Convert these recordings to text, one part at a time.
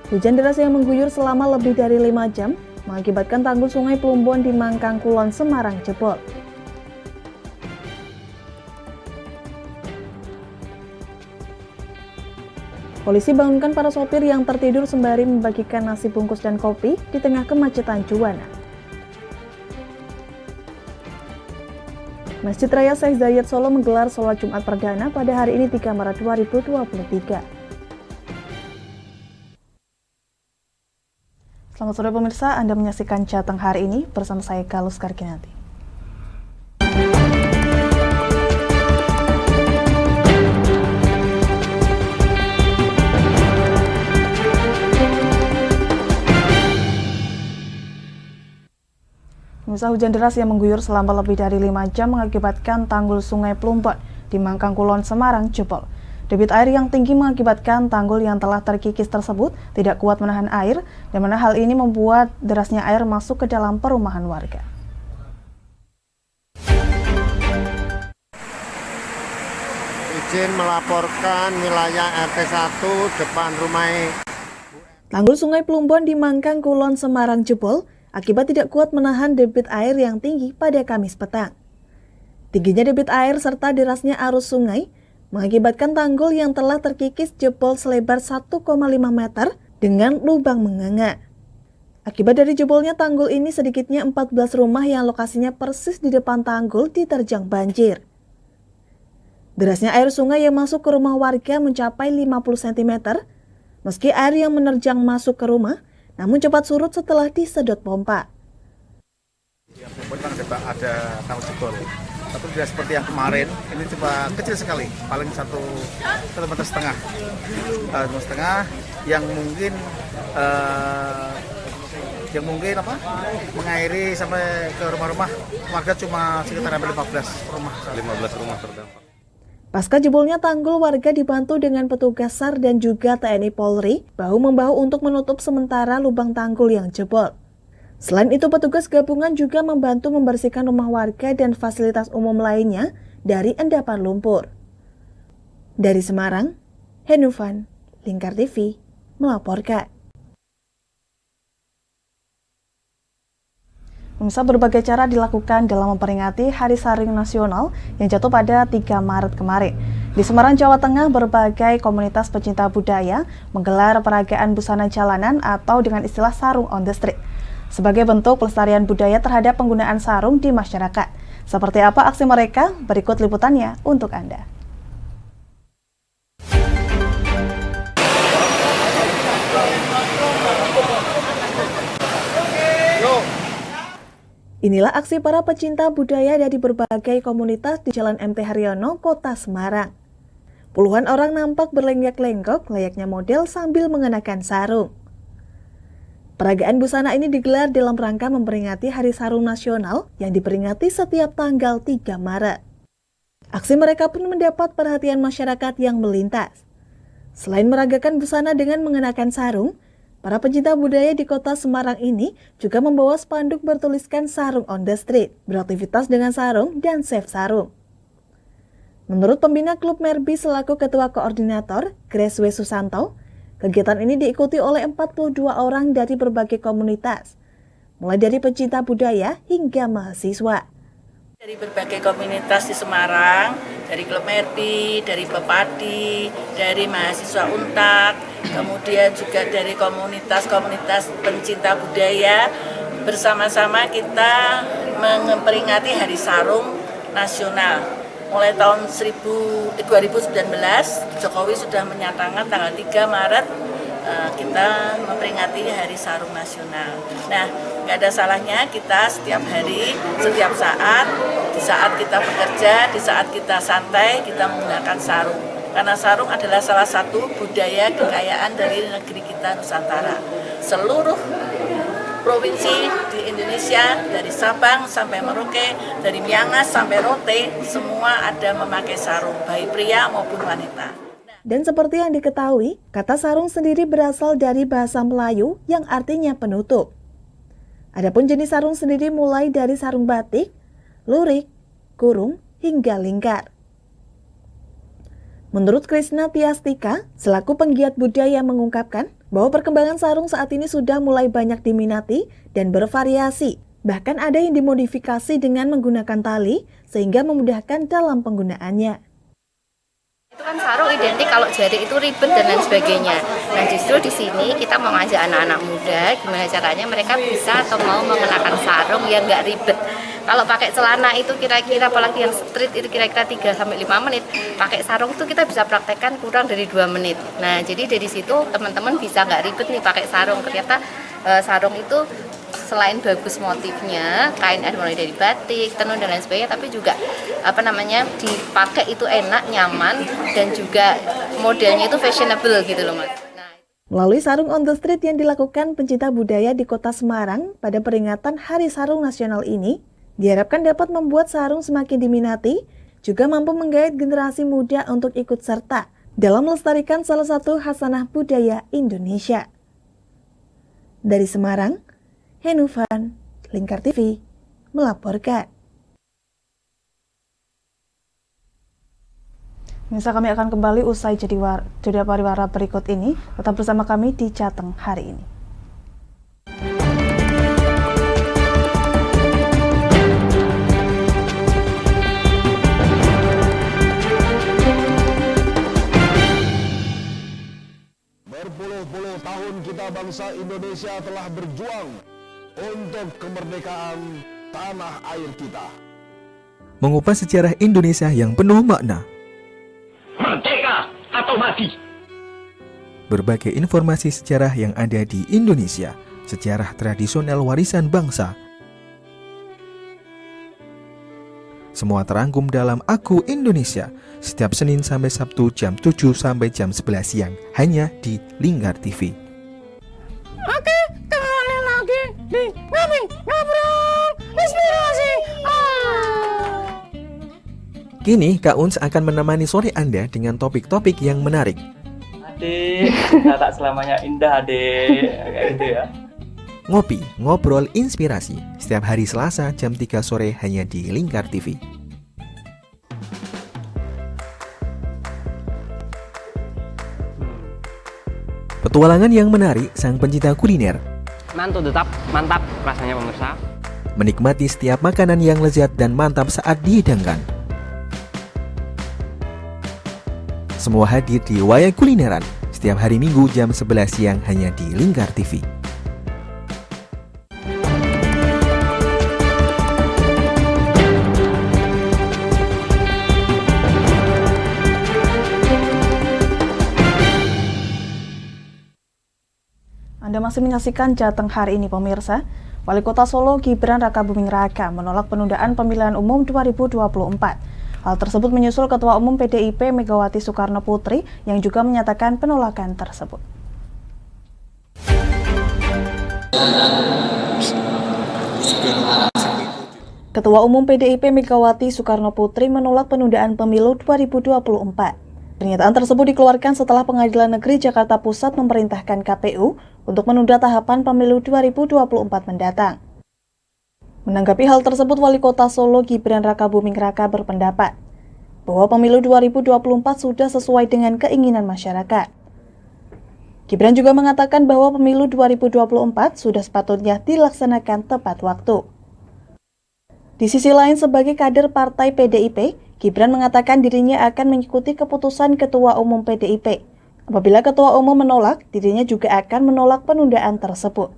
Hujan deras yang mengguyur selama lebih dari 5 jam mengakibatkan tanggul Sungai Plumbon di Mangkang Kulon, Semarang jebol. Polisi bangunkan para sopir yang tertidur sembari membagikan nasi bungkus dan kopi di tengah kemacetan Juwana. Masjid Raya Syekh Zayed Solo menggelar sholat Jumat perdana pada hari ini 3 Maret 2023. Selamat sore pemirsa, Anda menyaksikan Jateng hari ini bersama saya Galus Karginanti. Pemirsa, hujan deras yang mengguyur selama lebih dari 5 jam mengakibatkan tanggul Sungai Plumbon di Mangkang Kulon, Semarang jebol. Debit air yang tinggi mengakibatkan tanggul yang telah terkikis tersebut tidak kuat menahan air, di mana hal ini membuat derasnya air masuk ke dalam perumahan warga. Izin melaporkan wilayah RT 1 depan rumah. Tanggul Sungai Plumbon di Mangkang Kulon, Semarang jebol akibat tidak kuat menahan debit air yang tinggi pada Kamis petang. Tingginya debit air serta derasnya arus sungai mengakibatkan tanggul yang telah terkikis jebol selebar 1,5 meter dengan lubang menganga. Akibat dari jebolnya tanggul ini, sedikitnya 14 rumah yang lokasinya persis di depan tanggul diterjang banjir. Derasnya air sungai yang masuk ke rumah warga mencapai 50 cm. Meski air yang menerjang masuk ke rumah, namun cepat surut setelah disedot pompa. Yang memang ada tanggul jebol, tapi tidak seperti yang kemarin. Ini cuma kecil sekali, paling 1,5 meter, yang mungkin mengairi sampai ke rumah-rumah warga cuma sekitar 15 rumah terdampak. Pasca jebolnya tanggul, warga dibantu dengan petugas SAR dan juga TNI Polri bahu-membahu untuk menutup sementara lubang tanggul yang jebol. Selain itu, petugas gabungan juga membantu membersihkan rumah warga dan fasilitas umum lainnya dari endapan lumpur. Dari Semarang, Henufan, Lingkar TV, melaporkan. Pemirsa, berbagai cara dilakukan dalam memperingati Hari Saring Nasional yang jatuh pada 3 Maret kemarin. Di Semarang, Jawa Tengah, berbagai komunitas pecinta budaya menggelar peragaan busana jalanan atau dengan istilah sarung on the street sebagai bentuk pelestarian budaya terhadap penggunaan sarung di masyarakat. Seperti apa aksi mereka? Berikut liputannya untuk Anda. Inilah aksi para pecinta budaya dari berbagai komunitas di Jalan MT Haryono, Kota Semarang. Puluhan orang nampak berlenggak-lenggok layaknya model sambil mengenakan sarung. Peragaan busana ini digelar dalam rangka memperingati Hari Sarung Nasional yang diperingati setiap tanggal 3 Maret. Aksi mereka pun mendapat perhatian masyarakat yang melintas. Selain meragakan busana dengan mengenakan sarung, para pencinta budaya di Kota Semarang ini juga membawa spanduk bertuliskan sarung on the street, beraktivitas dengan sarung dan save sarung. Menurut pembina Klub Merbi selaku Ketua Koordinator, Grace W. Susanto, kegiatan ini diikuti oleh 42 orang dari berbagai komunitas, mulai dari pecinta budaya hingga mahasiswa. Dari berbagai komunitas di Semarang, dari Klub Merbi, dari Bepadi, dari mahasiswa Untak, kemudian juga dari komunitas-komunitas pencinta budaya, bersama-sama kita memperingati Hari Sarung Nasional. Mulai tahun 2019, Jokowi sudah menyatakan tanggal 3 Maret kita memperingati Hari Sarung Nasional. Nah, nggak ada salahnya kita setiap hari, setiap saat, di saat kita bekerja, di saat kita santai, kita menggunakan sarung. Karena sarung adalah salah satu budaya kekayaan dari negeri kita Nusantara. Seluruh provinsi di Indonesia, dari Sabang sampai Merauke, dari Miangas sampai Rote, semua ada memakai sarung, baik pria maupun wanita. Dan seperti yang diketahui, kata sarung sendiri berasal dari bahasa Melayu yang artinya penutup. Adapun jenis sarung sendiri mulai dari sarung batik, lurik, kurung, hingga lingkar. Menurut Krisna Tiastika, selaku penggiat budaya mengungkapkan, bahwa perkembangan sarung saat ini sudah mulai banyak diminati dan bervariasi. Bahkan ada yang dimodifikasi dengan menggunakan tali sehingga memudahkan dalam penggunaannya. Itu kan sarung identik kalau jari itu ribet dan lain sebagainya. Nah justru di sini kita mau ngajak anak-anak muda gimana caranya mereka bisa atau mau mengenakan sarung yang nggak ribet. Kalau pakai celana itu kira-kira apalagi yang street itu kira-kira 3-5 menit. Pakai sarung itu kita bisa praktekkan kurang dari 2 menit. Nah jadi dari situ teman-teman bisa nggak ribet nih pakai sarung. Ternyata sarung itu selain bagus motifnya, kain mulai dari batik, tenun dan lain sebagainya, tapi juga dipakai itu enak, nyaman, dan juga modelnya itu fashionable gitu loh Mas. Melalui sarung on the street yang dilakukan pencinta budaya di Kota Semarang pada peringatan Hari Sarung Nasional ini, diharapkan dapat membuat sarung semakin diminati, juga mampu menggait generasi muda untuk ikut serta dalam melestarikan salah satu khasanah budaya Indonesia. Dari Semarang, Henufan, Lingkar TV, melaporkan. Misal kami akan kembali usai jeda pariwara berikut ini. Tetap bersama kami di Jateng hari ini. Berpuluh-puluh tahun kita bangsa Indonesia telah berjuang untuk kemerdekaan tanah air kita. Mengupas sejarah Indonesia yang penuh makna. Merdeka atau mati. Berbagai informasi sejarah yang ada di Indonesia, sejarah tradisional warisan bangsa. Semua terangkum dalam Aku Indonesia, setiap Senin sampai Sabtu jam 7 sampai jam 11 siang, hanya di Lingkar TV. Oke, kembali lagi di Ngobrol Inspirasi. Kini Kak Uns akan menemani sore Anda dengan topik-topik yang menarik. Adik, kita tak selamanya indah adik, kayak gitu ya. Ngopi, ngobrol inspirasi, setiap hari Selasa jam 3 sore hanya di Lingkar TV. Petualangan yang menarik sang pencinta kuliner. Mantul tetap, mantap rasanya pemirsa. Menikmati setiap makanan yang lezat dan mantap saat dihidangkan. Semua hadir di Wayang Kulineran, setiap hari Minggu jam 11 siang hanya di Lingkar TV. Anda masih menyaksikan Jateng hari ini pemirsa. Wali Kota Solo Gibran Rakabuming Raka menolak penundaan pemilihan umum 2024. Hal tersebut menyusul Ketua Umum PDIP Megawati Soekarno Putri yang juga menyatakan penolakan tersebut. Ketua Umum PDIP Megawati Soekarno Putri menolak penundaan pemilu 2024. Pernyataan tersebut dikeluarkan setelah Pengadilan Negeri Jakarta Pusat memerintahkan KPU untuk menunda tahapan pemilu 2024 mendatang. Menanggapi hal tersebut, Wali Kota Solo Gibran Rakabuming Raka berpendapat bahwa pemilu 2024 sudah sesuai dengan keinginan masyarakat. Gibran juga mengatakan bahwa pemilu 2024 sudah sepatutnya dilaksanakan tepat waktu. Di sisi lain, sebagai kader partai PDIP, Gibran mengatakan dirinya akan mengikuti keputusan Ketua Umum PDIP. Apabila Ketua Umum menolak, dirinya juga akan menolak penundaan tersebut.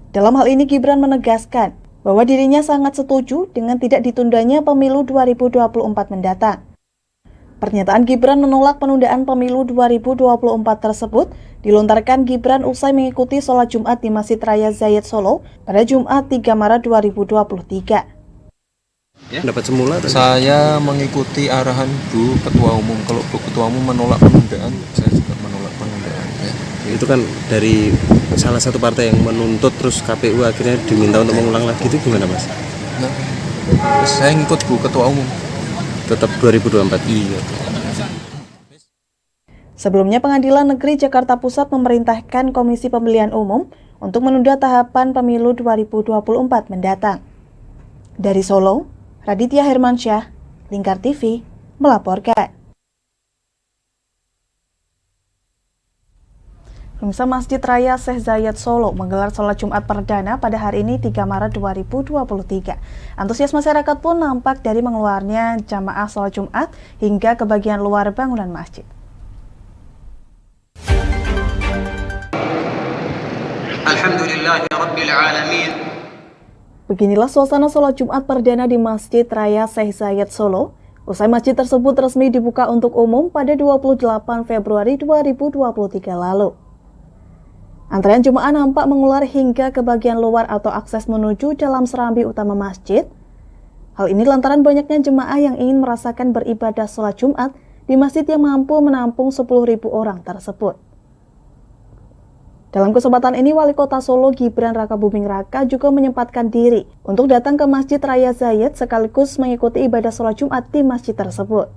Dalam hal ini, Gibran menegaskan bahwa dirinya sangat setuju dengan tidak ditundanya pemilu 2024 mendatang. Pernyataan Gibran menolak penundaan pemilu 2024 tersebut dilontarkan Gibran usai mengikuti sholat Jumat di Masjid Raya Zayed Solo pada Jumat 3 Maret 2023. Ya, dapat semula saya mengikuti arahan Bu Ketua Umum. Kalau Bu Ketua Umum menolak penundaan, saya juga menolak penundaan. Ya. Itu kan dari salah satu partai yang menuntut, terus KPU akhirnya diminta untuk mengulang lagi, itu gimana Mas? Nah, saya ngikut Bu Ketua Umum. Tetap 2024? Iya. Sebelumnya, Pengadilan Negeri Jakarta Pusat memerintahkan Komisi Pemilihan Umum untuk menunda tahapan pemilu 2024 mendatang. Dari Solo, Raditya Hermansyah, Lingkar TV, melaporkan. Pemirsa, Masjid Raya Syekh Zayed Solo menggelar sholat Jumat perdana pada hari ini 3 Maret 2023. Antusias masyarakat pun nampak dari mengeluarnya jamaah sholat Jumat hingga ke bagian luar bangunan masjid. Alhamdulillahirabbil-alamin. Beginilah suasana sholat Jumat perdana di Masjid Raya Syekh Zayed Solo. Usai masjid tersebut resmi dibuka untuk umum pada 28 Februari 2023 lalu. Antrean jemaah nampak mengular hingga ke bagian luar atau akses menuju dalam serambi utama masjid. Hal ini lantaran banyaknya jemaah yang ingin merasakan beribadah sholat Jumat di masjid yang mampu menampung 10.000 orang tersebut. Dalam kesempatan ini, Wali Kota Solo Gibran Rakabuming Raka juga menyempatkan diri untuk datang ke Masjid Raya Zayed sekaligus mengikuti ibadah sholat Jumat di masjid tersebut.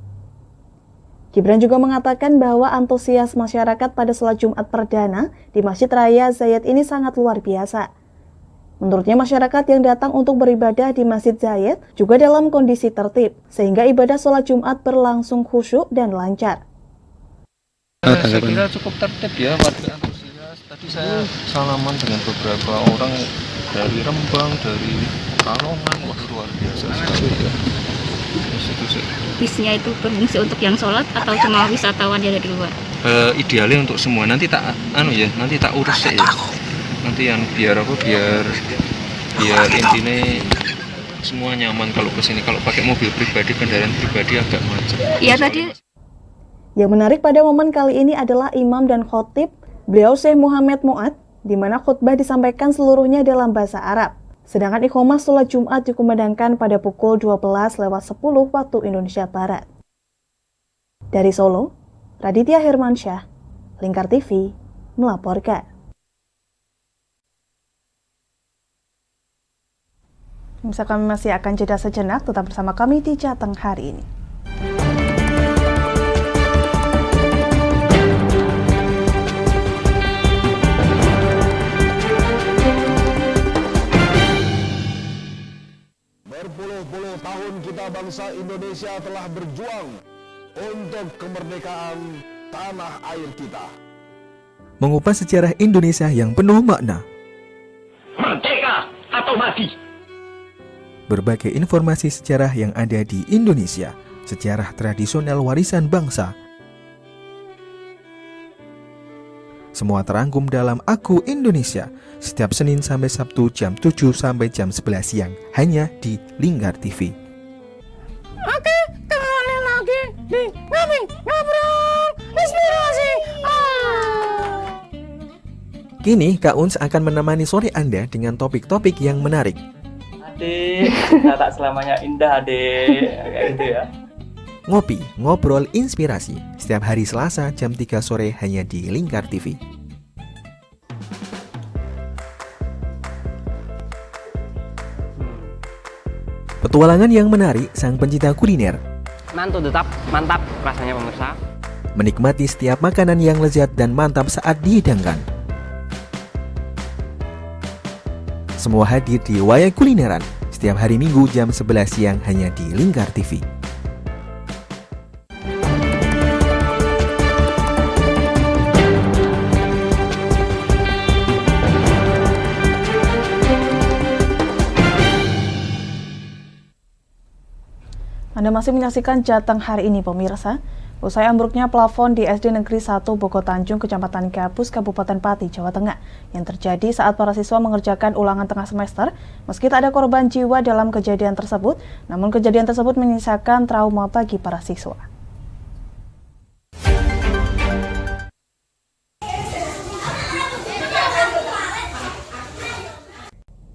Gibran juga mengatakan bahwa antusias masyarakat pada sholat Jumat perdana di Masjid Raya Zayed ini sangat luar biasa. Menurutnya masyarakat yang datang untuk beribadah di Masjid Zayed juga dalam kondisi tertib, sehingga ibadah sholat Jumat berlangsung khusyuk dan lancar. Saya kira cukup tertib ya, warga antusias. Tadi saya salaman dengan beberapa orang dari Rembang, dari Pekalongan, wah luar biasa sekali ya. Bisnya itu berfungsi untuk yang sholat atau cuma wisatawan yang dari luar? Idealnya untuk semua. Nanti tak nanti tak urus ya. Nanti yang biar intinya semua nyaman kalau kesini. Kalau pakai mobil pribadi, kendaraan pribadi agak macet. Iya tadi. Yang menarik pada momen kali ini adalah imam dan khotib beliau Syekh Muhammad Mu'ad, di mana khutbah disampaikan seluruhnya dalam bahasa Arab. Sedangkan iqamah sholat Jumat dikumandangkan pada pukul 12:10 waktu Indonesia Barat. Dari Solo, Raditya Hermansyah, Lingkar TV, melaporkan. Kami masih akan jeda sejenak, tetap bersama kami di Jateng hari ini. Berpuluh-puluh tahun kita bangsa Indonesia telah berjuang untuk kemerdekaan tanah air kita. Mengupas sejarah Indonesia yang penuh makna. Merdeka atau mati. Berbagai informasi sejarah yang ada di Indonesia, sejarah tradisional warisan bangsa. Semua terangkum dalam Aku Indonesia, setiap Senin sampai Sabtu jam 7 sampai jam 11 siang, hanya di Lingkar TV. Oke, kembali lagi di Ngobrol Inspirasi. Kini Kak Uns akan menemani sore Anda dengan topik-topik yang menarik. Adik, kita tak selamanya indah, adik. Kayak gitu ya. Ngopi, ngobrol inspirasi, setiap hari Selasa jam 3 sore hanya di Lingkar TV. Petualangan yang menarik sang pencinta kuliner. Mantu tetap mantap rasanya pemirsa. Menikmati setiap makanan yang lezat dan mantap saat dihidangkan. Semua hadir di Wayai Kulineran setiap hari Minggu jam 11 siang hanya di Lingkar TV. Anda masih menyaksikan Jateng hari ini, pemirsa. Usai ambruknya plafon di SD Negeri 1 Bogotanjung, Kecamatan Gabus, Kabupaten Pati, Jawa Tengah, yang terjadi saat para siswa mengerjakan ulangan tengah semester, meski tak ada korban jiwa dalam kejadian tersebut, namun kejadian tersebut menyisakan trauma bagi para siswa.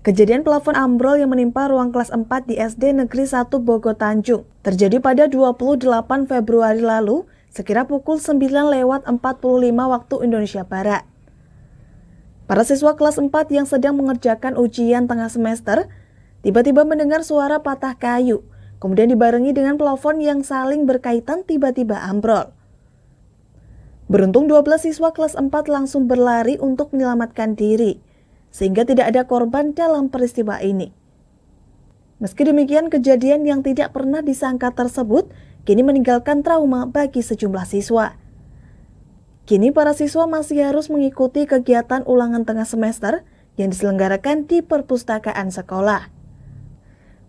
Kejadian plafon ambrol yang menimpa ruang kelas 4 di SD Negeri 1 Bogotanjung terjadi pada 28 Februari lalu sekira pukul 9:45 waktu Indonesia Barat. Para siswa kelas 4 yang sedang mengerjakan ujian tengah semester tiba-tiba mendengar suara patah kayu, kemudian dibarengi dengan plafon yang saling berkaitan tiba-tiba ambrol. Beruntung 12 siswa kelas 4 langsung berlari untuk menyelamatkan diri, sehingga tidak ada korban dalam peristiwa ini. Meski demikian, kejadian yang tidak pernah disangka tersebut kini meninggalkan trauma bagi sejumlah siswa. Kini para siswa masih harus mengikuti kegiatan ulangan tengah semester yang diselenggarakan di perpustakaan sekolah.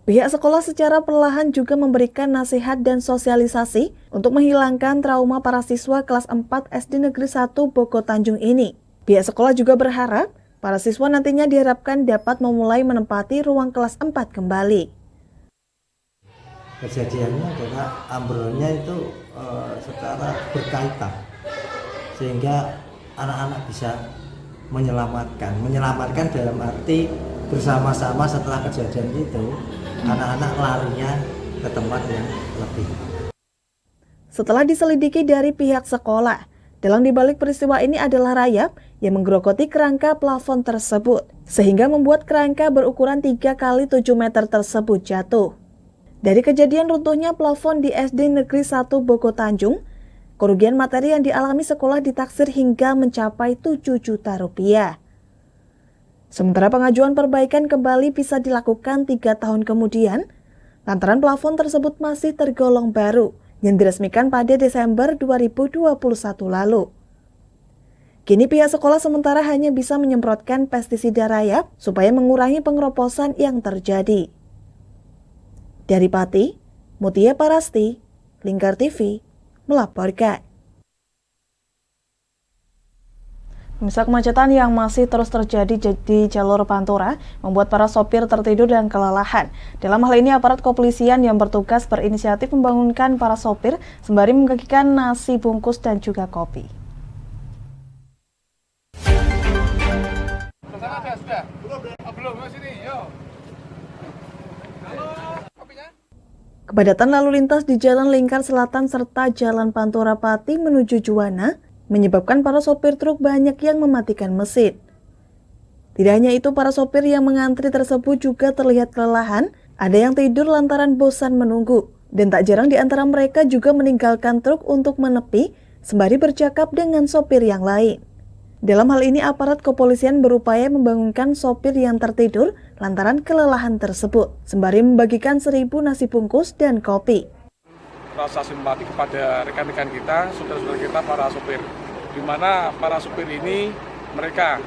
Pihak sekolah secara perlahan juga memberikan nasihat dan sosialisasi untuk menghilangkan trauma para siswa kelas 4 SD Negeri 1 Boko Tanjung ini. Pihak sekolah juga berharap para siswa nantinya diharapkan dapat memulai menempati ruang kelas 4 kembali. Kejadiannya adalah ambrolnya itu secara berkaitan, sehingga anak-anak bisa menyelamatkan dalam arti bersama-sama. Setelah kejadian itu anak-anak larinya ke tempat yang lebih. Setelah diselidiki dari pihak sekolah, dalang dibalik peristiwa ini adalah rayap yang menggerogoti kerangka plafon tersebut, sehingga membuat kerangka berukuran 3 x 7 meter tersebut jatuh. Dari kejadian runtuhnya plafon di SD Negeri 1 Boko Tanjung, kerugian materi yang dialami sekolah ditaksir hingga mencapai 7 juta rupiah. Sementara pengajuan perbaikan kembali bisa dilakukan 3 tahun kemudian, lantaran plafon tersebut masih tergolong baru yang diresmikan pada Desember 2021 lalu. Kini pihak sekolah sementara hanya bisa menyemprotkan pestisida rayap supaya mengurangi pengeroposan yang terjadi. Dari Pati, Mutia Parasti, Lingkar TV, melaporkan. Pemirsa, kemacetan yang masih terus terjadi di jalur Pantura membuat para sopir tertidur dan kelelahan. Dalam hal ini, aparat kepolisian yang bertugas berinisiatif membangunkan para sopir sembari membagikan nasi bungkus dan juga kopi. Kepadatan lalu lintas di Jalan Lingkar Selatan serta Jalan Pantura Pati menuju Juwana menyebabkan para sopir truk banyak yang mematikan mesin. Tidak hanya itu, para sopir yang mengantri tersebut juga terlihat kelelahan, ada yang tidur lantaran bosan menunggu, dan tak jarang di antara mereka juga meninggalkan truk untuk menepi sembari bercakap dengan sopir yang lain. Dalam hal ini, aparat kepolisian berupaya membangunkan sopir yang tertidur lantaran kelelahan tersebut, sembari membagikan 1.000 nasi bungkus dan kopi. Rasa simpati kepada rekan-rekan kita, saudara-saudara kita, para sopir. Di mana para sopir ini, mereka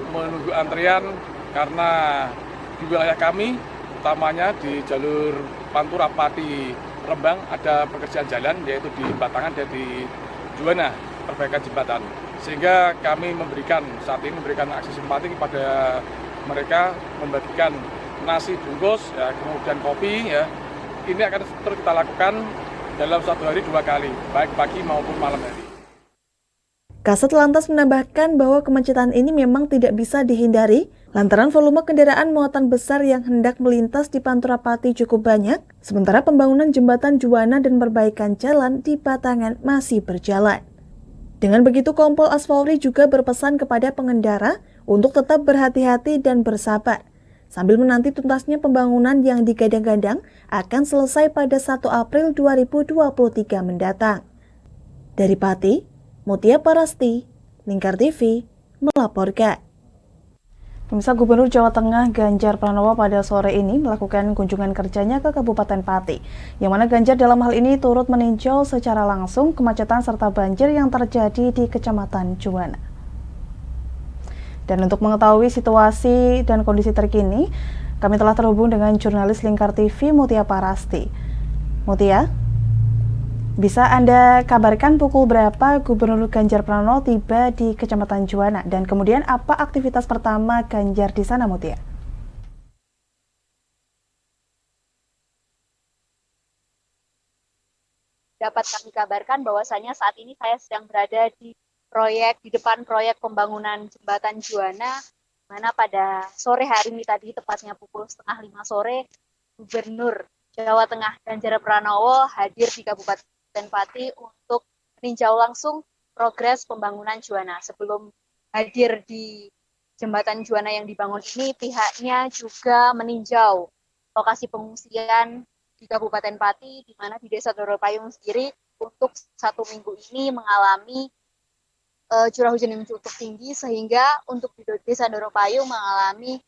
menunggu antrian karena di wilayah kami, utamanya di jalur Pantura Pati Rembang, ada pekerjaan jalan, yaitu di Batangan dan di Juwana, perbaikan jembatan. Sehingga kami saat ini memberikan aksi simpati kepada mereka, membagikan nasi bungkus, kemudian kopi. Ini akan terus kita lakukan dalam 1 hari 2 kali, baik pagi maupun malam hari. Kasat lantas menambahkan bahwa kemacetan ini memang tidak bisa dihindari lantaran volume kendaraan muatan besar yang hendak melintas di Pantura Pati cukup banyak, sementara pembangunan jembatan Juwana dan perbaikan jalan di Batangan masih berjalan. Dengan begitu, Kompol Asfalri juga berpesan kepada pengendara untuk tetap berhati-hati dan bersabar, sambil menanti tuntasnya pembangunan yang digadang-gadang akan selesai pada 1 April 2023 mendatang. Dari Pati, Mutia Parasti, Lingkar TV, melaporkan. Pemirsa, Gubernur Jawa Tengah Ganjar Pranowo pada sore ini melakukan kunjungan kerjanya ke Kabupaten Pati, yang mana Ganjar dalam hal ini turut meninjau secara langsung kemacetan serta banjir yang terjadi di Kecamatan Juwana. Dan untuk mengetahui situasi dan kondisi terkini, kami telah terhubung dengan jurnalis Lingkar TV Mutia Parasti. Mutia, bisa Anda kabarkan pukul berapa Gubernur Ganjar Pranowo tiba di Kecamatan Juwana, dan kemudian apa aktivitas pertama Ganjar di sana, Mutia? Dapat kami kabarkan bahwasanya saat ini saya sedang berada di depan proyek pembangunan jembatan Juwana, mana pada sore hari ini tadi, tepatnya pukul 4:30 sore, Gubernur Jawa Tengah Ganjar Pranowo hadir di Kabupaten Pati untuk meninjau langsung progres pembangunan Juwana. Sebelum hadir di jembatan Juwana yang dibangun ini, pihaknya juga meninjau lokasi pengungsian di Kabupaten Pati, di mana di Desa Doropayung sendiri untuk 1 minggu ini mengalami curah hujan yang cukup tinggi, sehingga untuk di Desa Doropayung mengalami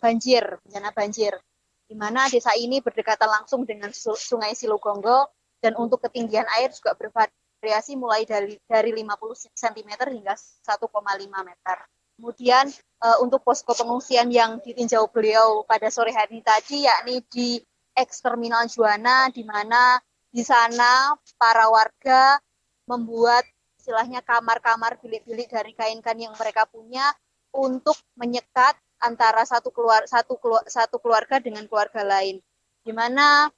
bencana banjir, di mana desa ini berdekatan langsung dengan Sungai Silugonggo, dan untuk ketinggian air juga bervariasi mulai dari 50 cm hingga 1,5 meter. Kemudian untuk posko pengungsian yang ditinjau beliau pada sore hari tadi, yakni di Eks-Terminal Juwana, di mana di sana para warga membuat istilahnya kamar-kamar, bilik-bilik dari kain-kain yang mereka punya untuk menyekat antara satu keluarga dengan keluarga lain. Di mana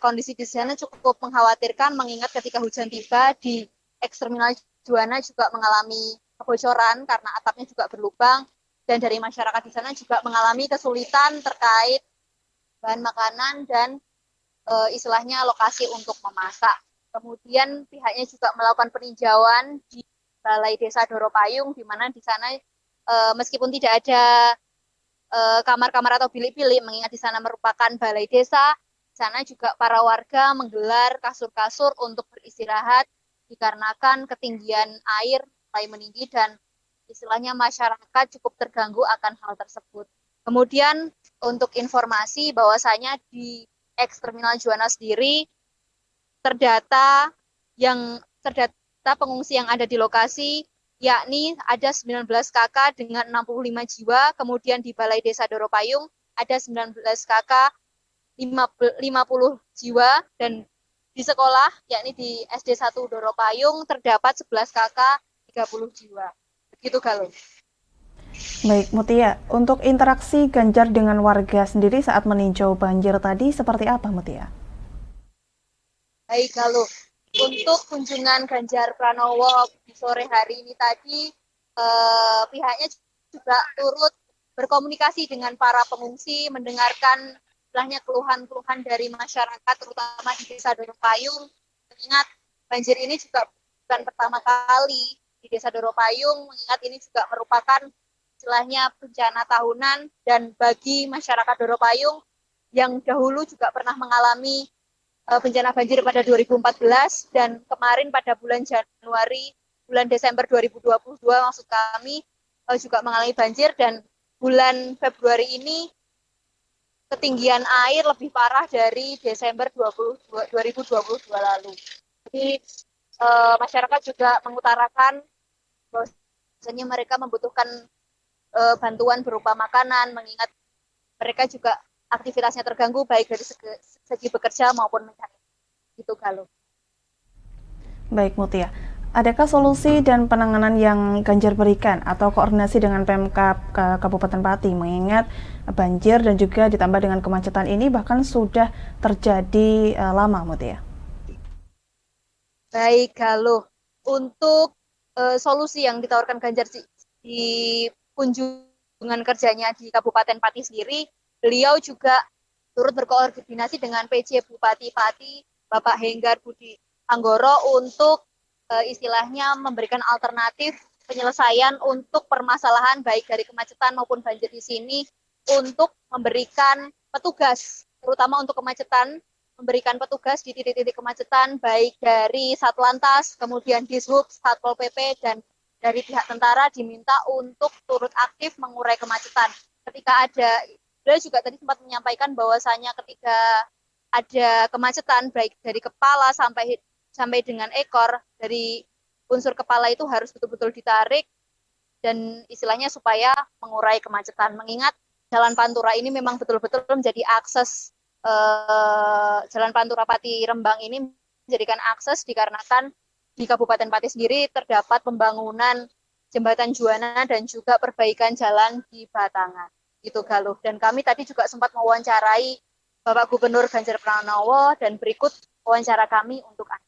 kondisi di sana cukup mengkhawatirkan, mengingat ketika hujan tiba di Eks-Terminal Juwana juga mengalami kebocoran karena atapnya juga berlubang, dan dari masyarakat di sana juga mengalami kesulitan terkait bahan makanan dan istilahnya lokasi untuk memasak. Kemudian pihaknya juga melakukan peninjauan di Balai Desa Doropayung, di mana di sana meskipun tidak ada kamar-kamar atau bilik-bilik, mengingat di sana merupakan balai desa, di sana juga para warga menggelar kasur-kasur untuk beristirahat dikarenakan ketinggian air mulai meninggi dan istilahnya masyarakat cukup terganggu akan hal tersebut. Kemudian untuk informasi bahwasanya di Eks-Terminal Juwana sendiri terdata pengungsi yang ada di lokasi, yakni ada 19 KK dengan 65 jiwa, kemudian di Balai Desa Doropayung ada 19 KK 50 jiwa, dan di sekolah yakni di SD 1 Doropayung terdapat 11 KK 30 jiwa. Begitu Galuh. Baik, Mutia, untuk interaksi Ganjar dengan warga sendiri saat meninjau banjir tadi seperti apa, Mutia? Baik, Galuh. Untuk kunjungan Ganjar Pranowo di sore hari ini tadi, pihaknya juga turut berkomunikasi dengan para pengungsi, mendengarkan istilahnya keluhan-keluhan dari masyarakat, terutama di Desa Doropayung. Mengingat banjir ini juga bukan pertama kali di Desa Doropayung, mengingat ini juga merupakan istilahnya bencana tahunan, dan bagi masyarakat Doropayung yang dahulu juga pernah mengalami bencana banjir pada 2014 dan kemarin pada bulan Desember 2022 maksud kami juga mengalami banjir, dan bulan Februari ini ketinggian air lebih parah dari Desember 2022 lalu. Jadi masyarakat juga mengutarakan bahwasanya mereka membutuhkan bantuan berupa makanan, mengingat mereka juga aktivitasnya terganggu baik dari segi bekerja maupun mencari. Gitu Galuh. Baik, Mutia. Adakah solusi dan penanganan yang Ganjar berikan atau koordinasi dengan Pemkab Kabupaten Pati, mengingat banjir dan juga ditambah dengan kemacetan ini bahkan sudah terjadi lama, Mutia? Baik Galuh. Untuk solusi yang ditawarkan Ganjar di kunjungan kerjanya di Kabupaten Pati sendiri, beliau juga turut berkoordinasi dengan PJ Bupati Pati, Bapak Henggar Budi Anggoro, untuk istilahnya memberikan alternatif penyelesaian untuk permasalahan baik dari kemacetan maupun banjir di sini, untuk memberikan petugas, terutama untuk kemacetan, memberikan petugas di titik-titik kemacetan baik dari Satlantas, kemudian Dishub, Satpol PP, dan dari pihak tentara diminta untuk turut aktif mengurai kemacetan. Ketika ada, beliau juga tadi sempat menyampaikan bahwasanya ketika ada kemacetan baik dari kepala sampai dengan ekor, dari unsur kepala itu harus betul-betul ditarik dan istilahnya supaya mengurai kemacetan. Mengingat Jalan Pantura ini memang betul-betul menjadi akses, Jalan Pantura Pati Rembang ini menjadikan akses dikarenakan di Kabupaten Pati sendiri terdapat pembangunan Jembatan Juwana dan juga perbaikan jalan di Batangan. Gitu Galuh. Dan kami tadi juga sempat mewawancarai Bapak Gubernur Ganjar Pranowo, dan berikut wawancara kami untuk Anda.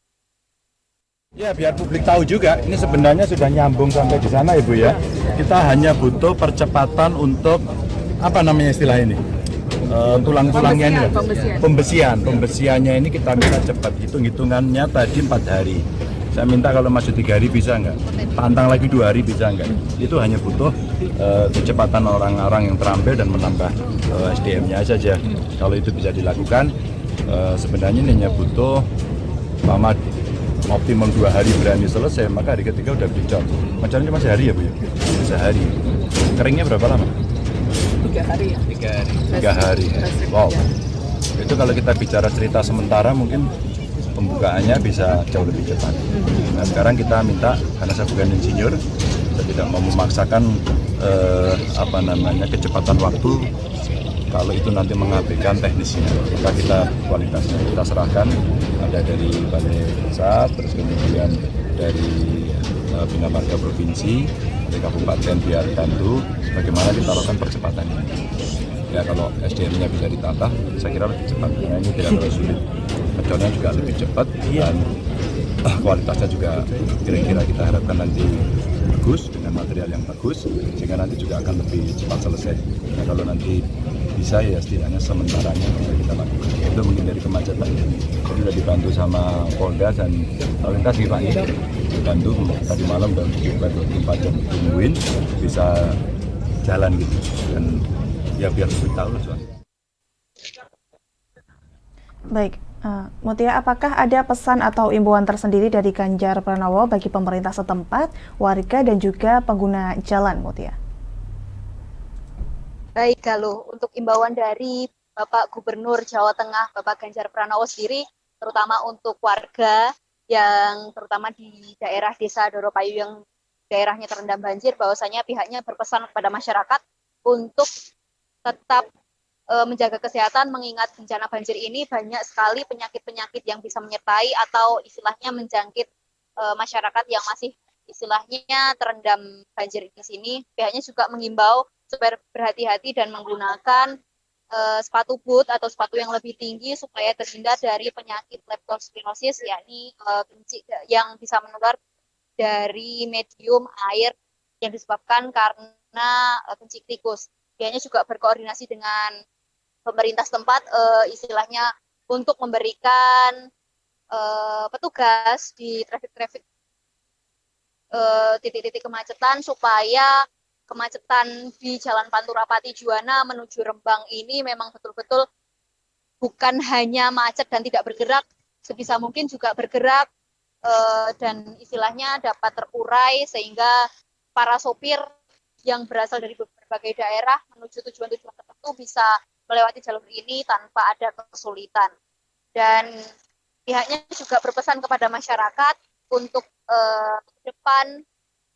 Ya, biar publik tahu juga, ini sebenarnya sudah nyambung sampai di sana Ibu ya. Kita hanya butuh percepatan untuk, apa namanya istilah ini? Tulang-tulangnya ini. Pembesiannya ini kita minta cepat. Hitung-hitungannya tadi 4 hari. Saya minta kalau masuk 3 hari bisa nggak? Pantang lagi 2 hari bisa nggak? Itu hanya butuh kecepatan orang-orang yang terampil dan menambah SDM-nya saja. Kalau itu bisa dilakukan, sebenarnya ini hanya butuh optimum 2 hari berani selesai, maka hari ketiga udah dicor. Macamnya cuma sehari ya Bu ya? Sehari. Keringnya berapa lama? 3 hari ya? 3 hari. Wow. Itu kalau kita bicara cerita sementara mungkin pembukaannya bisa jauh lebih cepat. Nah sekarang kita minta, karena saya bukan insinyur, saya tidak mau memaksakan kecepatan waktu kalau itu nanti mengabaikan teknisnya. Kita kualitasnya kita serahkan, ada dari Balai Desa, terus kemudian dari Bina Marga Provinsi, dari Kabupaten biar bantu bagaimana kita lakukan percepatan ini. Ya kalau SDM-nya bisa ditambah, saya kira lebih cepat. Karena ini tidak terlalu sulit. Kerjanya juga lebih cepat dan kualitasnya juga kira-kira kita harapkan nanti bagus dengan material yang bagus, sehingga nanti juga akan lebih cepat selesai. Nah, kalau nanti bisa ya setidaknya sementaranya bisa kita lakukan untuk menghindari kemacetan. Jadi sudah dibantu sama Polda dan lalu lintas di Pak ini dibantu tadi malam dan 24 jam tungguin bisa jalan gitu dan ya biar lebih tahu lah soalnya. Baik, Mutia, apakah ada pesan atau imbauan tersendiri dari Ganjar Pranowo bagi pemerintah setempat, warga dan juga pengguna jalan, Mutia? Baik, Galuh, untuk imbauan dari Bapak Gubernur Jawa Tengah, Bapak Ganjar Pranowo sendiri, terutama untuk warga yang terutama di daerah Desa Doropayu yang daerahnya terendam banjir, bahwasanya pihaknya berpesan kepada masyarakat untuk tetap menjaga kesehatan, mengingat bencana banjir ini banyak sekali penyakit-penyakit yang bisa menyertai atau istilahnya menjangkit masyarakat yang masih istilahnya terendam banjir di sini. Pihaknya juga mengimbau supaya berhati-hati dan menggunakan sepatu boot atau sepatu yang lebih tinggi supaya terhindar dari penyakit leptospirosis, yakni kencing yang bisa menular dari medium air yang disebabkan karena kencing tikus. Pihaknya juga berkoordinasi dengan pemerintah setempat istilahnya untuk memberikan petugas di traffic titik-titik kemacetan supaya kemacetan di Jalan Panturapati Juwana menuju Rembang ini memang betul-betul bukan hanya macet dan tidak bergerak, sebisa mungkin juga bergerak dan istilahnya dapat terurai sehingga para sopir yang berasal dari berbagai daerah menuju tujuan-tujuan tertentu bisa melewati jalur ini tanpa ada kesulitan. Dan pihaknya juga berpesan kepada masyarakat untuk ke depan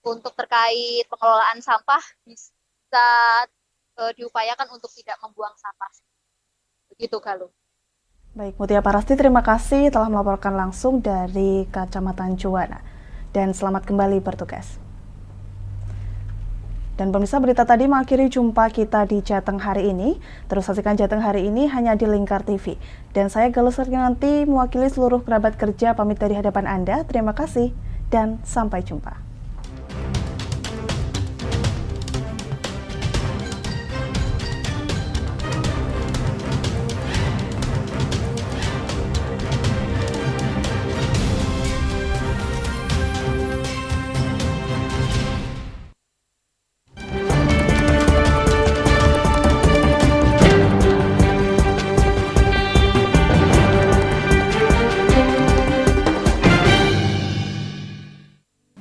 untuk terkait pengelolaan sampah bisa diupayakan untuk tidak membuang sampah. Begitu, Galuh. Baik, Mutia Parasti, terima kasih telah melaporkan langsung dari Kecamatan Juwana. Dan selamat kembali bertugas. Dan pemirsa, berita tadi mengakhiri jumpa kita di Jateng hari ini. Terus saksikan Jateng hari ini hanya di Lingkar TV. Dan saya Galus Nanti mewakili seluruh kerabat kerja pamit dari hadapan Anda. Terima kasih dan sampai jumpa.